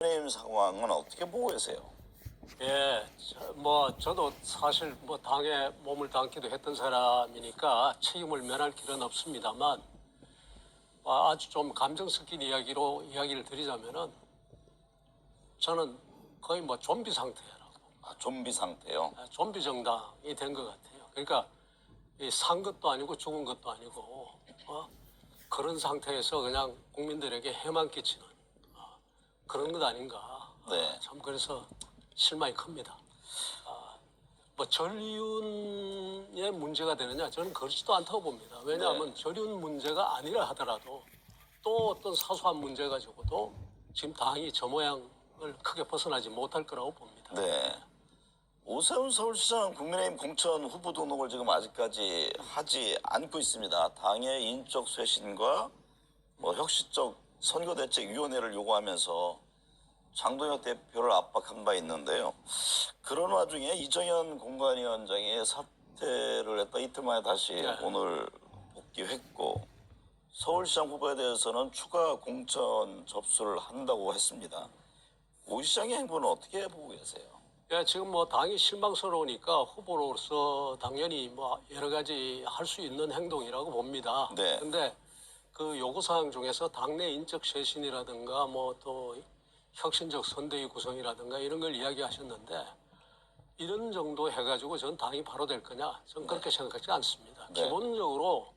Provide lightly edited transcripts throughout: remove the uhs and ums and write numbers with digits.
국민의힘 상황은 어떻게 보고 계세요? 예, 저도 사실 당에 몸을 담기도 했던 사람이니까 책임을 면할 길은 없습니다만, 아주 좀 감정 섞인 이야기를 드리자면은, 저는 거의 좀비 상태라고, 좀비 상태요. 좀비 정당이 된 것 같아요. 그러니까 산 것도 아니고 죽은 것도 아니고, 그런 상태에서 그냥 국민들에게 해만 끼치는 그런 것 아닌가. 네. 참 그래서 실망이 큽니다. 전륜의 문제가 되느냐? 저는 그렇지도 않다고 봅니다. 왜냐하면 전륜 문제가 아니라 하더라도 또 어떤 사소한 문제 가지고도 지금 당이 저 모양을 크게 벗어나지 못할 거라고 봅니다. 네. 오세훈 서울시장 국민의힘 공천 후보 등록을 지금 아직까지 하지 않고 있습니다. 당의 인적 쇄신과 혁신적 선거대책위원회를 요구하면서 장동혁 대표를 압박한 바 있는데요. 그런 와중에 이정현 공관위원장이 사퇴를 했다 이틀 만에 다시 오늘 복귀했고 서울시장 후보에 대해서는 추가 공천 접수를 한다고 했습니다. 오 시장의 행보는 어떻게 보고 계세요? 예, 지금 당이 실망스러우니까 후보로서 당연히 여러 가지 할 수 있는 행동이라고 봅니다. 네. 근데 그 요구사항 중에서 당내 인적 쇄신이라든가 또 혁신적 선대위 구성이라든가 이런 걸 이야기하셨는데 이런 정도 해가지고 전 당이 바로 될 거냐? 저는 그렇게 생각하지 않습니다. 네. 기본적으로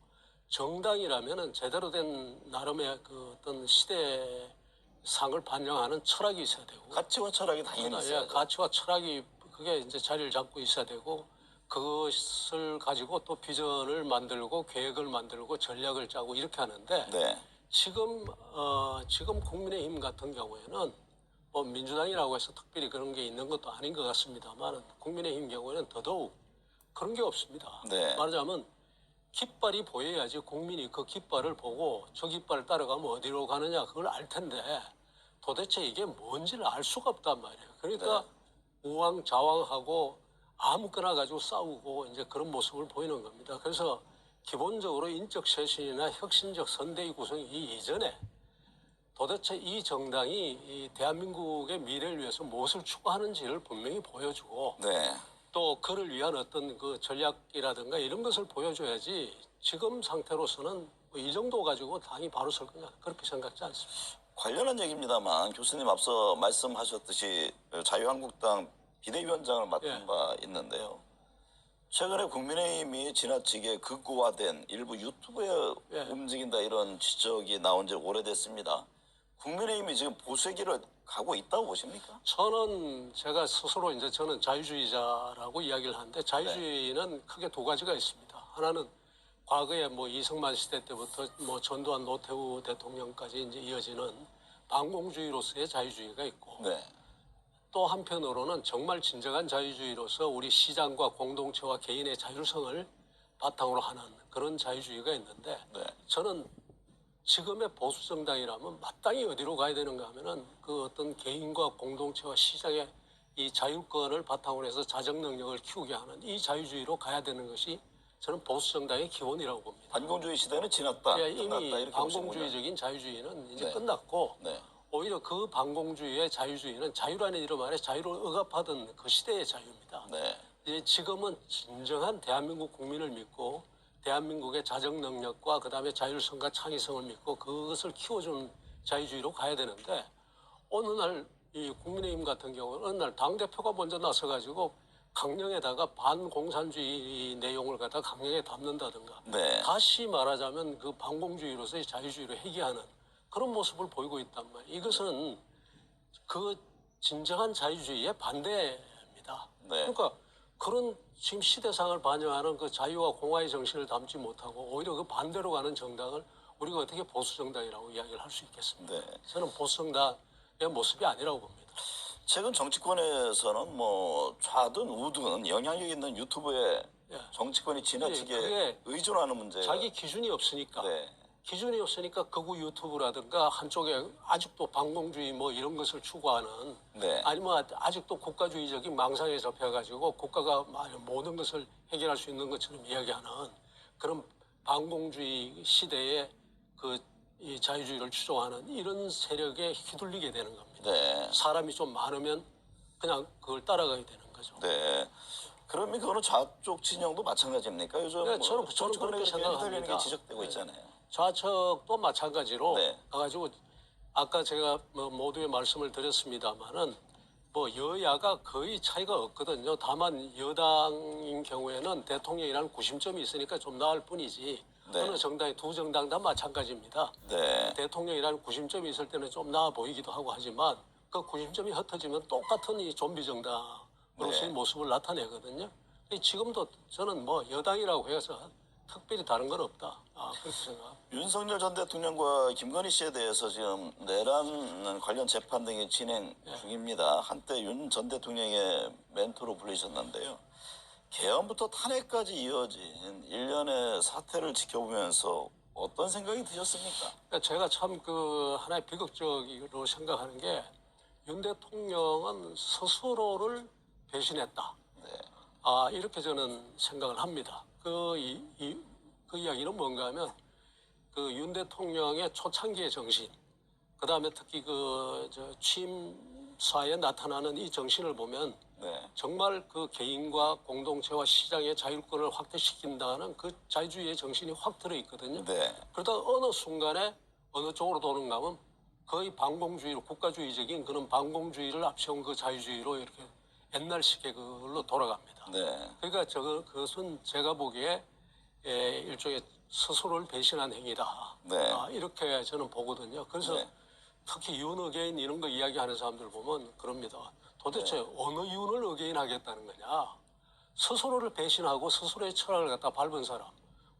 정당이라면은 제대로 된 나름의 그 어떤 시대상을 반영하는 철학이 있어야 되고 가치와 철학이 당연히 있어요. 가치와 철학이 그게 이제 자리를 잡고 있어야 되고 그것을 가지고 또 비전을 만들고 계획을 만들고 전략을 짜고 이렇게 하는데 네. 지금 국민의힘 같은 경우에는 민주당이라고 해서 특별히 그런 게 있는 것도 아닌 것 같습니다만 국민의힘 경우에는 더더욱 그런 게 없습니다. 네. 말하자면 깃발이 보여야지 국민이 그 깃발을 보고 저 깃발을 따라가면 어디로 가느냐 그걸 알 텐데 도대체 이게 뭔지를 알 수가 없단 말이에요. 그러니까 우왕좌왕하고 아무거나 가지고 싸우고 이제 그런 모습을 보이는 겁니다. 그래서 기본적으로 인적 쇄신이나 혁신적 선대위 구성이 이전에 도대체 이 정당이 이 대한민국의 미래를 위해서 무엇을 추구하는지를 분명히 보여주고 네. 또 그를 위한 어떤 그 전략이라든가 이런 것을 보여줘야지 지금 상태로서는 이 정도 가지고 당이 바로 설 거냐 그렇게 생각지 않습니다. 관련한 얘기입니다만 교수님 앞서 말씀하셨듯이 자유한국당 비대위원장을 맡은 바 있는데요. 최근에 국민의힘이 지나치게 극우화된 일부 유튜브에 움직인다 이런 지적이 나온 지 오래됐습니다. 국민의힘이 지금 보수의 길을 가고 있다고 보십니까? 제가 스스로 저는 자유주의자라고 이야기를 하는데 자유주의는 크게 두 가지가 있습니다. 하나는 과거에 이승만 시대 때부터 전두환 노태우 대통령까지 이제 이어지는 반공주의로서의 자유주의가 있고 또 한편으로는 정말 진정한 자유주의로서 우리 시장과 공동체와 개인의 자율성을 바탕으로 하는 그런 자유주의가 있는데 저는 지금의 보수 정당이라면 마땅히 어디로 가야 되는가 하면은 그 어떤 개인과 공동체와 시장의 이 자율권을 바탕으로 해서 자정 능력을 키우게 하는 이 자유주의로 가야 되는 것이 저는 보수 정당의 기본이라고 봅니다. 반공주의 시대는 지났다. 끝났다 이미 이렇게 반공주의적인 자유주의는 이제 끝났고 오히려 그 반공주의의 자유주의는 자유라는 이름 아래 자유를 억압하던 그 시대의 자유입니다. 이제 지금은 진정한 대한민국 국민을 믿고 대한민국의 자정 능력과 그다음에 자율성과 창의성을 믿고 그것을 키워주는 자유주의로 가야 되는데 어느 날 이 국민의힘 같은 경우는 어느 날 당대표가 먼저 나서가지고 강령에다가 반공산주의 내용을 갖다 강령에 담는다든가 다시 말하자면 그 반공주의로서의 자유주의로 회귀하는 그런 모습을 보이고 있단 말이에요. 이것은 그 진정한 자유주의의 반대입니다. 그러니까 그런 지금 시대상을 반영하는 그 자유와 공화의 정신을 담지 못하고 오히려 그 반대로 가는 정당을 우리가 어떻게 보수 정당이라고 이야기를 할 수 있겠습니까? 저는 보수 정당의 모습이 아니라고 봅니다. 최근 정치권에서는 좌든 우든 영향력 있는 유튜브에 정치권이 지나치게 의존하는 문제. 자기 기준이 없으니까. 기준이 없으니까 극우 유튜브라든가 한쪽에 아직도 반공주의 이런 것을 추구하는 아니면 아직도 국가주의적인 망상에 접혀가지고 국가가 모든 것을 해결할 수 있는 것처럼 이야기하는 그런 반공주의 시대에 이 자유주의를 추종하는 이런 세력에 휘둘리게 되는 겁니다. 네. 사람이 좀 많으면 그냥 그걸 따라가야 되는 거죠. 네. 그러면 그거는 좌쪽 진영도 마찬가지입니까? 요즘 네, 저는 그렇게 생각합니다. 게 지적되고 있잖아요. 좌측도 마찬가지로 네. 가지고 아까 제가 뭐 모두의 말씀을 드렸습니다마는 뭐 여야가 거의 차이가 없거든요. 다만 여당인 경우에는 대통령이라는 구심점이 있으니까 좀 나을 뿐이지. 네. 어느 정당이 두 정당 다 마찬가지입니다. 네. 대통령이라는 구심점이 있을 때는 좀 나아 보이기도 하고 하지만 그 구심점이 흩어지면 똑같은 이 좀비 정당으로서의 네. 모습을 나타내거든요. 지금도 저는 뭐 여당이라고 해서 특별히 다른 건 없다. 그렇게 생각합니다. 윤석열 전 대통령과 김건희 씨에 대해서 지금 내란 관련 재판 등이 진행 중입니다. 한때 윤 전 대통령의 멘토로 불리셨는데요. 개헌부터 탄핵까지 이어진 일련의 사태를 지켜보면서 어떤 생각이 드셨습니까? 그러니까 제가 참 그 하나의 비극적으로 생각하는 게 윤 대통령은 스스로를 배신했다. 네. 이렇게 저는 생각을 합니다. 그 이야기는 뭔가 하면 그 윤 대통령의 초창기의 정신, 그 다음에 특히 취임사에 나타나는 이 정신을 보면 네. 정말 그 개인과 공동체와 시장의 자율권을 확대시킨다는 그 자유주의의 정신이 확 들어있거든요. 네. 그러다 어느 순간에 어느 쪽으로 도는가 하면 거의 반공주의로 국가주의적인 그런 반공주의를 앞세운 그 자유주의로 이렇게 옛날식의 그걸로 돌아갑니다. 네. 그러니까 그것은 제가 보기에 일종의 스스로를 배신한 행위다. 네. 이렇게 저는 보거든요. 그래서 네. 특히 윤 어게인 이런 거 이야기하는 사람들 보면 그럽니다. 도대체 어느 윤을 어게인 하겠다는 거냐. 스스로를 배신하고 스스로의 철학을 갖다 밟은 사람.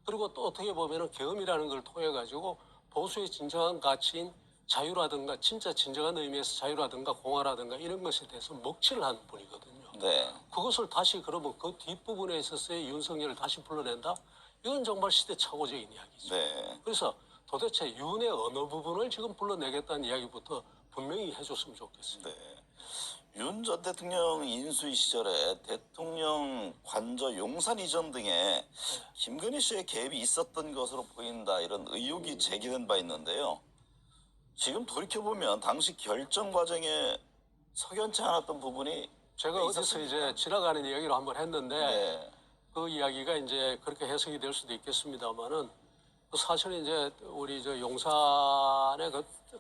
그리고 또 어떻게 보면 계엄이라는 걸 통해 가지고 보수의 진정한 가치인 자유라든가 진짜 진정한 의미에서 자유라든가 공화라든가 이런 것에 대해서 먹칠을 하는 분이거든요. 네. 그것을 다시 그러면 그 뒷부분에 있어서의 윤석열을 다시 불러낸다? 이건 정말 시대착오적인 이야기죠. 네. 그래서 도대체 윤의 어느 부분을 지금 불러내겠다는 이야기부터 분명히 해줬으면 좋겠어요. 네. 윤 전 대통령 인수위 시절에 대통령 관저 용산 이전 등에 김건희 씨의 개입이 있었던 것으로 보인다 이런 의혹이 제기된 바 있는데요. 지금 돌이켜보면 당시 결정 과정에 석연치 않았던 부분이 제가 어디서 있었습니까? 이제 지나가는 이야기로 한번 했는데 네. 그 이야기가 이제 그렇게 해석이 될 수도 있겠습니다만은 사실은 이제 우리 용산에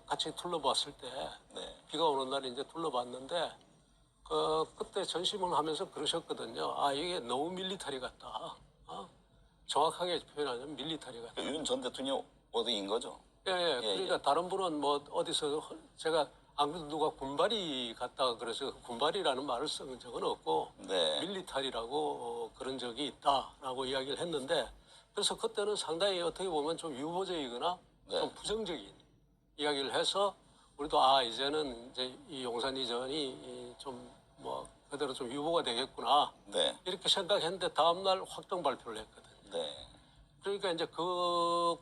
같이 둘러봤을 때 네. 비가 오는 날 이제 둘러봤는데 그때 전심을 하면서 그러셨거든요. 이게 너무 밀리터리 같다. 정확하게 표현하면 밀리터리 같다. 윤 전 대통령 어디인 거죠? 예. 그러니까 다른 분은 뭐 어디서 제가 안 그래도 누가 군발이 같다 그래서 군발이라는 말을 쓴 적은 없고 네. 밀리터리라고 그런 적이 있다라고 이야기를 했는데 그래서 그때는 상당히 어떻게 보면 좀 유보적이거나 네. 좀 부정적인 이야기를 해서 우리도 이제는 이제 이 용산 이전이 좀 뭐 그대로 좀 유보가 되겠구나 네. 이렇게 생각했는데 다음날 확정 발표를 했거든요. 네. 그러니까 이제 그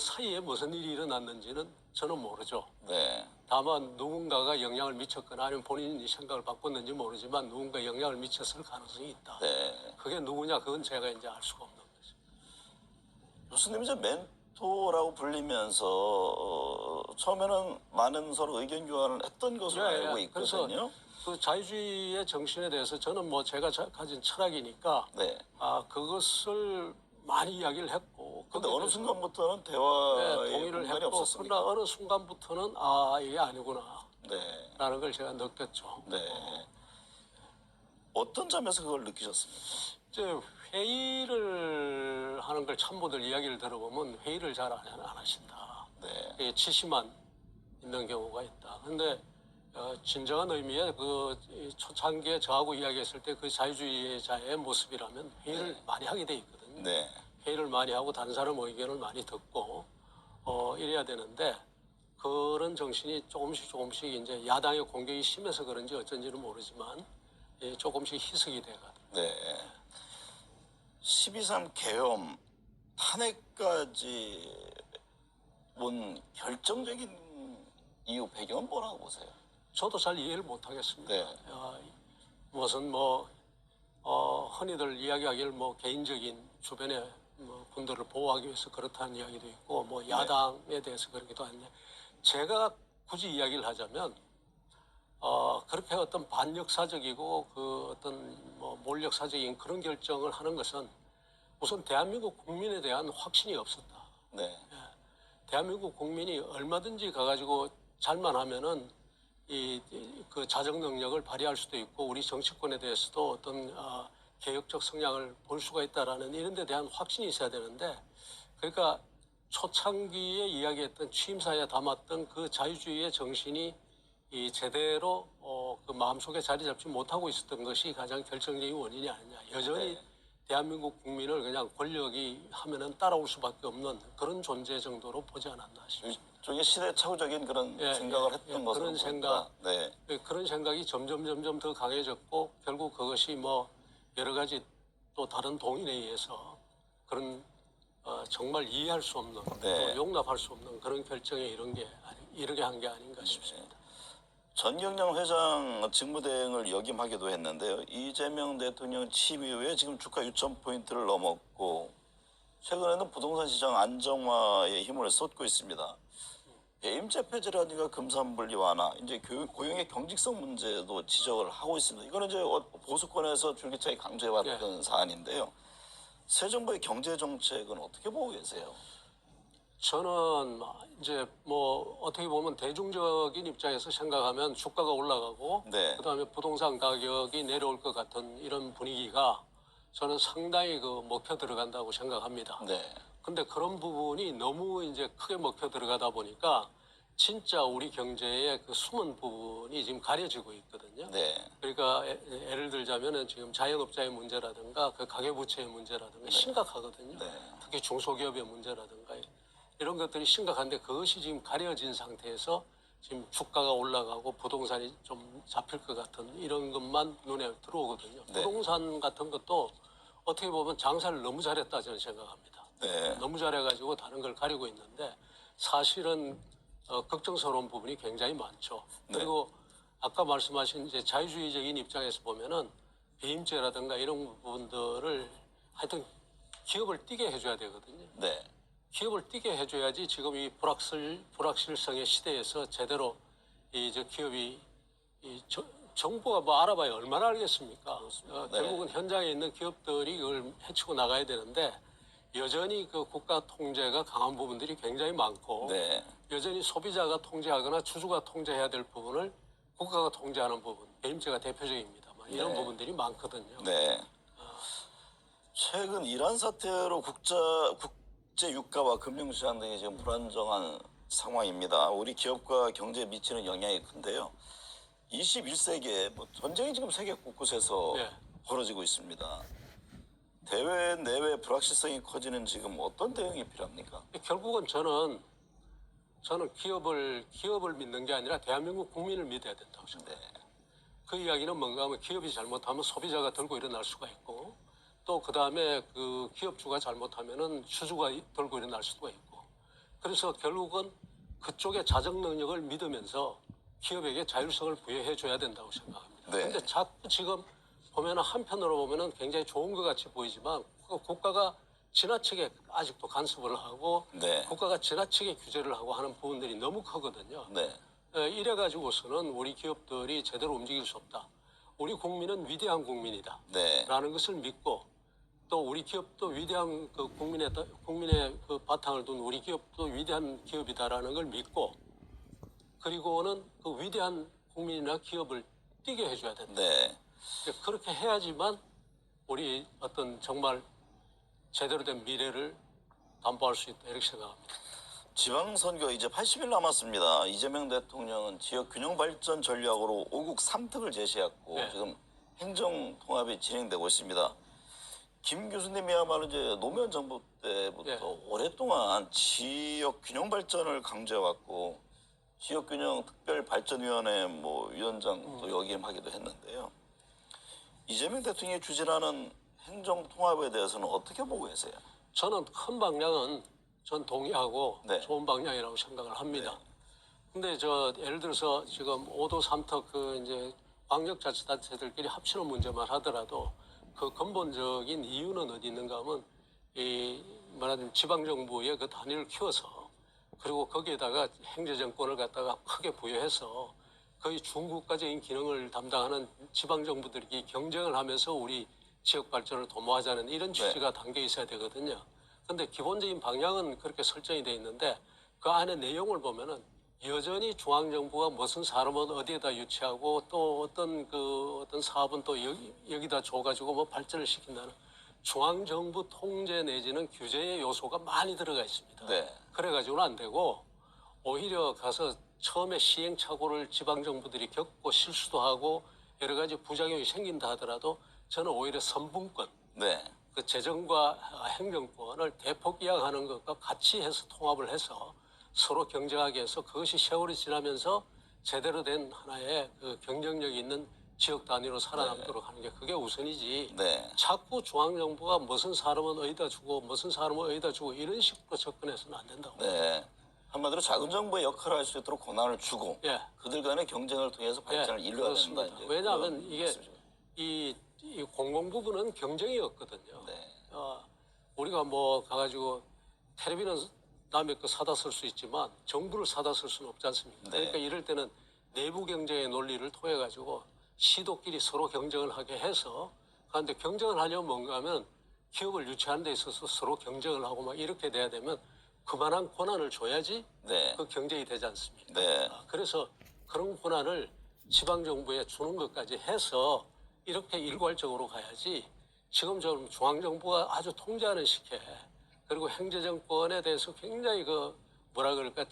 사이에 무슨 일이 일어났는지는 저는 모르죠. 네. 다만 누군가가 영향을 미쳤거나 아니면 본인이 생각을 바꿨는지 모르지만 누군가 영향을 미쳤을 가능성이 있다. 네. 그게 누구냐 그건 제가 이제 알 수가 없는 거죠. 교수님이 이제 멘토라고 불리면서 처음에는 많은 서로 의견 교환을 했던 것으로 알고 있거든요. 그래서 그 자유주의의 정신에 대해서 저는 뭐 제가 가진 철학이니까 네. 그것을 많이 이야기를 했고 근데 거기에 어느 대해서 순간부터는 대화의 동의를 공간이 했고 없었습니까? 그러나 어느 순간부터는 이게 아니구나 네. 라는 걸 제가 느꼈죠. 네. 어떤 점에서 그걸 느끼셨습니까? 이제 회의를 하는 걸 참모들 이야기를 들어보면 회의를 잘 안 하신다. 네. 지시만 있는 경우가 있다. 근데 진정한 의미의 이 초창기에 저하고 이야기했을 때 그 자유주의자의 모습이라면 회의를 많이 하게 돼 있거든요. 네. 회의를 많이 하고 다른 사람 의견을 많이 듣고 이래야 되는데 그런 정신이 조금씩 이제 야당의 공격이 심해서 그런지 어쩐지는 모르지만 조금씩 희석이 돼가지고. 네. 12.3 계엄 탄핵까지 온 결정적인 이유 배경은 뭐라고 보세요? 저도 잘 이해를 못 하겠습니다. 네. 무슨 흔히들 이야기하기를 개인적인 주변의 분들을 보호하기 위해서 그렇다는 이야기도 있고 야당에 대해서 그러기도 한데 제가 굳이 이야기를 하자면 그렇게 어떤 반역사적이고 그 어떤 뭐 몰역사적인 그런 결정을 하는 것은 우선 대한민국 국민에 대한 확신이 없었다. 네. 대한민국 국민이 얼마든지 가가지고 잘만 하면은 그 자정 능력을 발휘할 수도 있고 우리 정치권에 대해서도 어떤 개혁적 성향을 볼 수가 있다라는 이런 데 대한 확신이 있어야 되는데 그러니까 초창기에 이야기했던 취임사에 담았던 그 자유주의의 정신이 제대로 그 마음속에 자리 잡지 못하고 있었던 것이 가장 결정적인 원인이 아니냐. 여전히 네. 대한민국 국민을 그냥 권력이 하면은 따라올 수밖에 없는 그런 존재 정도로 보지 않았나 싶습니다. 일종의 시대착오적인 그런 생각을 했던 것으로 그런 생각, 네. 그런 생각이 점점 더 강해졌고 결국 그것이 뭐 여러 가지 또 다른 동인에 의해서 그런 정말 이해할 수 없는 네. 또 용납할 수 없는 그런 결정에 이르게 한 게 아닌가 싶습니다. 전경련 회장 직무대행을 역임하기도 했는데요. 이재명 대통령 취임 이후에 지금 주가 6,000포인트를 넘었고 최근에는 부동산 시장 안정화에 힘을 쏟고 있습니다. 임대 폐지라든가 금산분리 완화, 이제 고용의 경직성 문제도 지적을 하고 있습니다. 이거는 이제 보수권에서 줄기차게 강조해왔던 사안인데요. 새 정부의 경제 정책은 어떻게 보고 계세요? 저는 이제 뭐 어떻게 보면 대중적인 입장에서 생각하면 주가가 올라가고 네. 그다음에 부동산 가격이 내려올 것 같은 이런 분위기가 저는 상당히 그 먹혀 들어간다고 생각합니다. 네. 근데 그런 부분이 너무 이제 크게 먹혀 들어가다 보니까 진짜 우리 경제의 그 숨은 부분이 지금 가려지고 있거든요. 네. 그러니까 예를 들자면은 지금 자영업자의 문제라든가 그 가계부채의 문제라든가 심각하거든요. 네. 특히 중소기업의 문제라든가 이런 것들이 심각한데 그것이 지금 가려진 상태에서 지금 주가가 올라가고 부동산이 좀 잡힐 것 같은 이런 것만 눈에 들어오거든요. 네. 부동산 같은 것도 어떻게 보면 장사를 너무 잘했다 저는 생각합니다. 네. 너무 잘해가지고 다른 걸 가리고 있는데 사실은 걱정스러운 부분이 굉장히 많죠. 그리고 아까 말씀하신 이제 자유주의적인 입장에서 보면은 배임죄라든가 이런 부분들을 하여튼 기업을 뛰게 해줘야 되거든요. 네. 기업을 뛰게 해줘야지 지금 이 불확실성의 시대에서 제대로 저 기업이 정부가 뭐 알아봐야 얼마나 알겠습니까? 결국은 현장에 있는 기업들이 이걸 해치고 나가야 되는데 여전히 그 국가 통제가 강한 부분들이 굉장히 많고 네. 여전히 소비자가 통제하거나 주주가 통제해야 될 부분을 국가가 통제하는 부분, 배임죄가 대표적입니다만 이런 부분들이 많거든요. 네. 최근 이란 사태로 국제 유가와 금융시장 등이 지금 불안정한 상황입니다. 우리 기업과 경제에 미치는 영향이 큰데요. 21세기에 뭐 전쟁이 지금 세계 곳곳에서 벌어지고 있습니다. 대외 내외 불확실성이 커지는 지금 어떤 대응이 필요합니까? 결국은 저는 기업을 믿는 게 아니라 대한민국 국민을 믿어야 된다고 생각해요. 그 이야기는 뭔가 하면 기업이 잘못하면 소비자가 들고 일어날 수가 있고 또 그다음에 그 기업주가 잘못하면은 주주가 들고 일어날 수가 있고 그래서 결국은 그쪽의 자정 능력을 믿으면서 기업에게 자율성을 부여해 줘야 된다고 생각합니다. 네. 근데 자꾸 지금 보면은 한편으로 보면은 굉장히 좋은 것 같이 보이지만 국가가 지나치게 아직도 간섭을 하고 국가가 지나치게 규제를 하고 하는 부분들이 너무 크거든요. 이래 가지고서는 우리 기업들이 제대로 움직일 수 없다. 우리 국민은 위대한 국민이다. 라는 것을 믿고 또 우리 기업도 위대한 그 국민의 그 바탕을 둔 우리 기업도 위대한 기업이다라는 걸 믿고 그리고는 그 위대한 국민이나 기업을 뛰게 해줘야 된다. 그렇게 해야지만 우리 어떤 정말 제대로 된 미래를 담보할 수 있다 이렇게 생각합니다. 지방선거 이제 80일 남았습니다. 이재명 대통령은 지역 균형 발전 전략으로 5국 3특을 제시했고 지금 행정 통합이 진행되고 있습니다. 김 교수님이야말로 이제 노무현 정부 때부터 오랫동안 지역 균형 발전을 강조해왔고 지역 균형 특별발전위원회 뭐 위원장도 역임하기도 했는데요. 이재명 대통령이 추진하는 행정 통합에 대해서는 어떻게 보고 계세요? 저는 큰 방향은 전 동의하고 좋은 방향이라고 생각을 합니다. 근데 예를 들어서 지금 5도 3특 그 이제 광역자치단체들끼리 합치는 문제만 하더라도 그 근본적인 이유는 어디 있는가 하면 말하자면 지방정부의 그 단위를 키워서 그리고 거기에다가 행정정권을 갖다가 크게 부여해서 거의 중국가적인 기능을 담당하는 지방 정부들이 경쟁을 하면서 우리 지역 발전을 도모하자는 이런 취지가 담겨 있어야 되거든요. 그런데 기본적인 방향은 그렇게 설정이 돼 있는데 그 안에 내용을 보면은 여전히 중앙정부가 무슨 사람은 어디에다 유치하고 또 어떤 사업은 또 여기다 줘가지고 뭐 발전을 시킨다는 중앙정부 통제 내지는 규제의 요소가 많이 들어가 있습니다. 네. 그래가지고는 안 되고 오히려 가서 처음에 시행착오를 지방정부들이 겪고 실수도 하고 여러 가지 부작용이 생긴다 하더라도 저는 오히려 선분권, 네. 그 재정과 행정권을 대폭 이양하는 것과 같이 해서 통합을 해서 서로 경쟁하게 해서 그것이 세월이 지나면서 제대로 된 하나의 그 경쟁력이 있는 지역 단위로 살아남도록 하는 게 그게 우선이지. 네. 자꾸 중앙정부가 무슨 사람은 어디다 주고 무슨 사람은 어디다 주고 이런 식으로 접근해서는 안 된다고. 네. 한마디로 작은 정부의 역할을 할 수 있도록 권한을 주고 예. 그들 간의 경쟁을 통해서 발전을 이루어야 된다. 이제 왜냐하면 그런 이게 말씀이죠. 이 공공 부분은 경쟁이 없거든요. 네. 우리가 뭐 가가지고 텔레비는 남의 거 사다 쓸 수 있지만 정부를 사다 쓸 수는 없지 않습니까? 네. 그러니까 이럴 때는 내부 경쟁의 논리를 통해 가지고 시도끼리 서로 경쟁을 하게 해서 그런데 경쟁을 하려면 뭔가 하면 기업을 유치하는 데 있어서 서로 경쟁을 하고 막 이렇게 돼야 되면 그만한 권한을 줘야지 네. 그 경쟁이 되지 않습니까? 네. 그래서 그런 권한을 지방정부에 주는 것까지 해서 이렇게 일괄적으로 가야지 지금처럼 중앙정부가 아주 통제하는 식의 그리고 행정권에 대해서 굉장히 그 뭐라 그럴까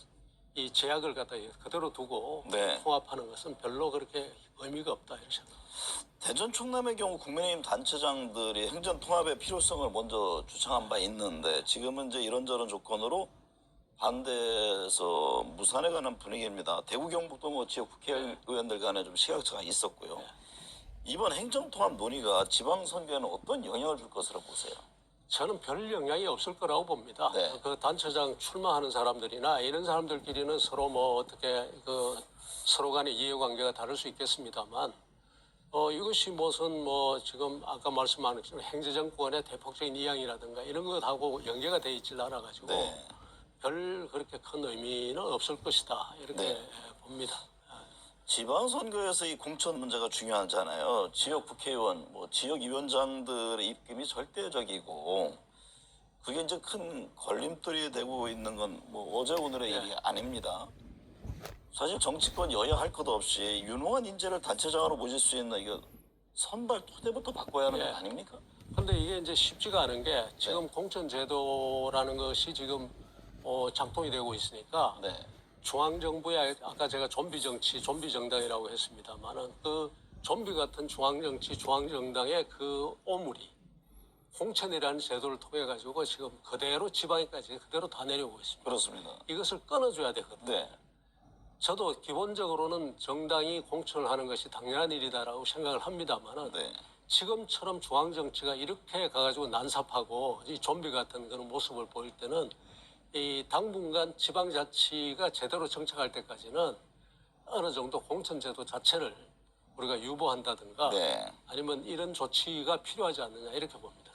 이 제약을 갖다 그대로 두고 네. 통합하는 것은 별로 그렇게 의미가 없다 이렇게 생각합니다. 대전 충남의 경우 국민의힘 단체장들이 행정 통합의 필요성을 먼저 주창한 바 있는데 지금은 이제 이런저런 조건으로 반대해서 무산에 관한 분위기입니다. 대구 경북도 뭐 지역 국회의원들 간에 좀 시각차가 있었고요. 이번 행정 통합 논의가 지방선거에는 어떤 영향을 줄 것으로 보세요? 저는 별 영향이 없을 거라고 봅니다. 네. 그 단체장 출마하는 사람들이나 이런 사람들끼리는 서로 뭐 어떻게 그 서로 간의 이해관계가 다를 수 있겠습니다만 이것이 무슨 뭐 지금 아까 말씀하신 것처럼 행정권의 대폭적인 이양이라든가 이런 것하고 연계가 돼 있질 않아 가지고 네. 별 그렇게 큰 의미는 없을 것이다 이렇게 네. 봅니다. 지방선거에서 이 공천 문제가 중요하잖아요. 지역 국회의원, 뭐 지역위원장들의 입김이 절대적이고 그게 이제 큰 걸림돌이 되고 있는 건 뭐 어제 오늘의 일이 아닙니다. 사실 정치권 여야 할 것 없이 유능한 인재를 단체장으로 모실 수 있는 이거 선발 토대부터 바꿔야 하는 거 아닙니까? 근데 이게 이제 쉽지가 않은 게 지금 공천제도라는 것이 지금 작동이 되고 있으니까 네. 중앙정부의 아까 제가 좀비 정치, 좀비 정당이라고 했습니다만은 그 좀비 같은 중앙정치, 중앙정당의 그 오물이 공천이라는 제도를 통해 가지고 지금 그대로 지방에까지 그대로 다 내려오고 있습니다. 그렇습니다. 이것을 끊어줘야 되거든요. 네. 저도 기본적으로는 정당이 공천을 하는 것이 당연한 일이다라고 생각을 합니다만은 네. 지금처럼 중앙정치가 이렇게 가가지고 난삽하고 이 좀비 같은 그런 모습을 보일 때는 이 당분간 지방자치가 제대로 정착할 때까지는 어느 정도 공천제도 자체를 우리가 유보한다든가 네. 아니면 이런 조치가 필요하지 않느냐 이렇게 봅니다.